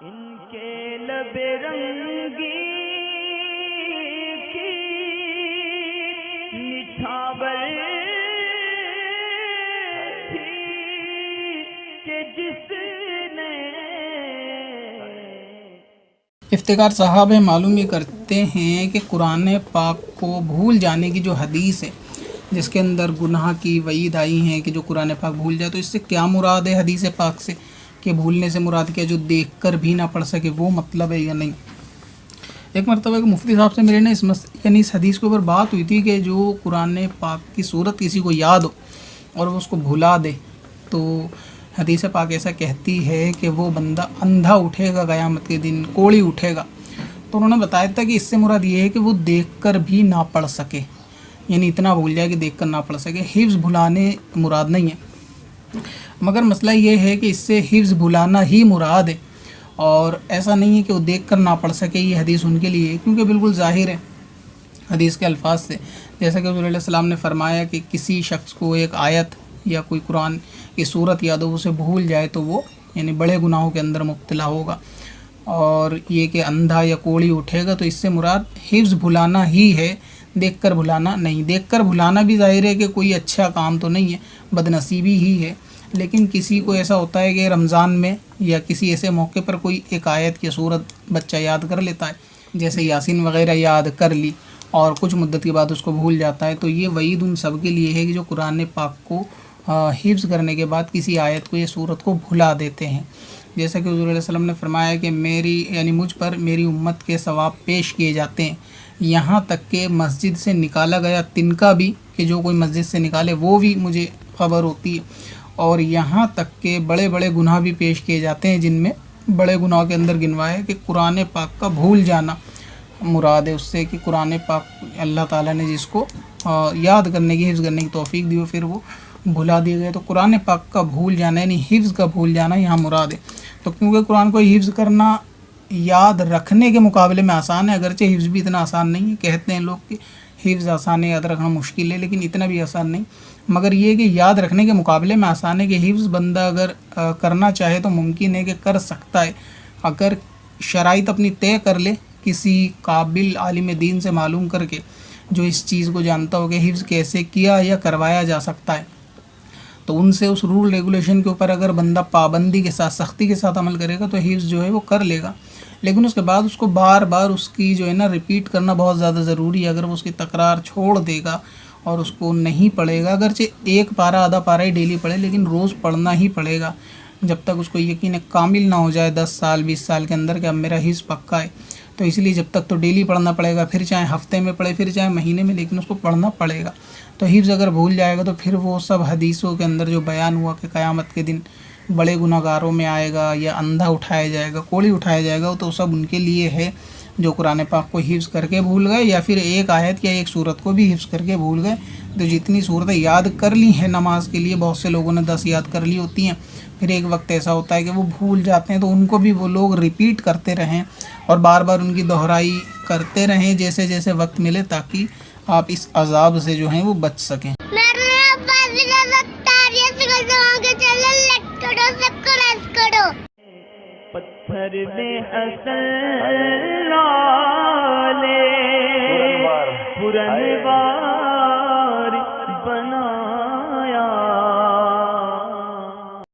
ان کے لب رنگی کی نچھاور تھی کہ جس نے افتخار صاحب معلوم یہ کرتے ہیں کہ قرآن پاک کو بھول جانے کی جو حدیث ہے جس کے اندر گناہ کی وعید آئی ہیں کہ جو قرآن پاک بھول جائے، تو اس سے کیا مراد ہے حدیث پاک سے؟ کہ بھولنے سے مراد کیا؟ جو دیکھ کر بھی نہ پڑھ سکے وہ مطلب ہے یا نہیں؟ ایک مرتبہ ایک مفتی صاحب سے میرے نے یعنی اس حدیث کے اوپر بات ہوئی تھی کہ جو قرآن پاک کی صورت کسی کو یاد ہو اور وہ اس کو بھلا دے، تو حدیث پاک ایسا کہتی ہے کہ وہ بندہ اندھا اٹھے گا قیامت کے دن، کوڑی اٹھے گا۔ تو انہوں نے بتایا تھا کہ اس سے مراد یہ ہے کہ وہ دیکھ کر بھی نہ پڑھ سکے، یعنی اتنا بھول جائے کہ دیکھ کر نہ پڑھ سکے۔ حفظ بھلانے مراد نہیں ہے، مگر مسئلہ یہ ہے کہ اس سے حفظ بھلانا ہی مراد ہے، اور ایسا نہیں ہے کہ وہ دیکھ کر نہ پڑھ سکے۔ یہ حدیث ان کے لیے ہے کیونکہ بالکل ظاہر ہے حدیث کے الفاظ سے، جیسا کہ حضور علیہ السلام نے فرمایا کہ کسی شخص کو ایک آیت یا کوئی قرآن کی صورت یاد ہو، اسے بھول جائے تو وہ یعنی بڑے گناہوں کے اندر مبتلا ہوگا۔ اور یہ کہ اندھا یا کوڑی اٹھے گا، تو اس سے مراد حفظ بھلانا ہی ہے، دیکھ کر بھلانا نہیں۔ دیکھ کر بھلانا بھی ظاہر ہے کہ کوئی اچھا کام تو نہیں ہے، بد نصیبی ہی ہے، لیکن کسی کو ایسا ہوتا ہے کہ رمضان میں یا کسی ایسے موقع پر کوئی ایک آیت کی صورت بچہ یاد کر لیتا ہے، جیسے یاسین وغیرہ یاد کر لی، اور کچھ مدت کے بعد اس کو بھول جاتا ہے، تو یہ وعید ان سب کے لیے ہے کہ جو قرآن پاک کو حفظ کرنے کے بعد کسی آیت کو یا صورت کو بھلا دیتے ہیں۔ جیسا کہ حضور علیہ السلام نے فرمایا کہ مجھ پر میری امت کے ثواب پیش کیے جاتے ہیں، یہاں تک کہ مسجد سے نکالا گیا تنکا بھی، کہ جو کوئی مسجد سے نکالے وہ بھی مجھے خبر ہوتی ہے، اور یہاں تک کہ بڑے بڑے گناہ بھی پیش کیے جاتے ہیں، جن میں بڑے گناہ کے اندر گنوایا ہے کہ قرآن پاک کا بھول جانا مراد ہے اس سے، کہ قرآن پاک اللہ تعالیٰ نے جس کو یاد کرنے کی، حفظ کرنے کی توفیق دی ہو، پھر وہ بھلا دیے گئے، تو قرآن پاک کا بھول جانا یعنی حفظ کا بھول جانا یہاں مراد ہے۔ تو کیونکہ قرآن کو حفظ کرنا یاد رکھنے کے مقابلے میں آسان ہے، اگرچہ حفظ بھی اتنا آسان نہیں ہے، کہتے ہیں لوگ کہ حفظ آسان ہے، یاد رکھنا مشکل ہے، لیکن اتنا بھی آسان نہیں، مگر یہ کہ یاد رکھنے کے مقابلے میں آسان ہے، کہ حفظ بندہ اگر کرنا چاہے تو ممکن ہے کہ کر سکتا ہے، اگر شرائط اپنی طے کر لے، کسی قابل عالم دین سے معلوم کر کے جو اس چیز کو جانتا ہو کہ حفظ کیسے کیا یا کروایا جا سکتا ہے، تو ان سے اس رول ریگولیشن کے اوپر اگر بندہ پابندی کے ساتھ، سختی کے ساتھ عمل کرے گا تو حفظ جو ہے وہ کر لے گا، لیکن اس کے بعد اس کو بار بار اس کی جو ہے نا ریپیٹ کرنا بہت زیادہ ضروری ہے۔ اگر وہ اس کی تکرار چھوڑ دے گا اور اس کو نہیں پڑھے گا، اگرچہ ایک پارہ آدھا پارہ ہی ڈیلی پڑھے، لیکن روز پڑھنا ہی پڑے گا، جب تک اس کو یقین کامل نہ ہو جائے 10 سال 20 سال کے اندر کہ اب میرا حفظ پکا ہے، تو اس لیے جب تک تو ڈیلی پڑھنا پڑے گا، پھر چاہے ہفتے میں پڑھے، پھر چاہے مہینے میں، لیکن اس کو پڑھنا پڑے گا۔ تو حفظ اگر بھول جائے گا تو پھر وہ سب حدیثوں کے اندر جو بیان ہوا کہ قیامت کے دن بڑے گناہ گاروں میں آئے گا، یا اندھا اٹھایا جائے گا، کوڑی اٹھایا جائے گا، تو سب ان کے لیے ہے جو قرآن پاک کو حفظ کر کے بھول گئے، یا پھر ایک آیت یا ایک صورت کو بھی حفظ کر کے بھول گئے۔ تو جتنی صورتیں یاد کر لی ہیں نماز کے لیے، بہت سے لوگوں نے 10 یاد کر لی ہوتی ہیں، پھر ایک وقت ایسا ہوتا ہے کہ وہ بھول جاتے ہیں، تو ان کو بھی وہ لوگ ریپیٹ کرتے رہیں اور بار بار ان کی دہرائی کرتے رہیں جیسے جیسے وقت ملے، تاکہ آپ اس عذاب سے جو ہیں وہ بچ سکیں۔ پتھر میں حسن لالے پرنوار بنا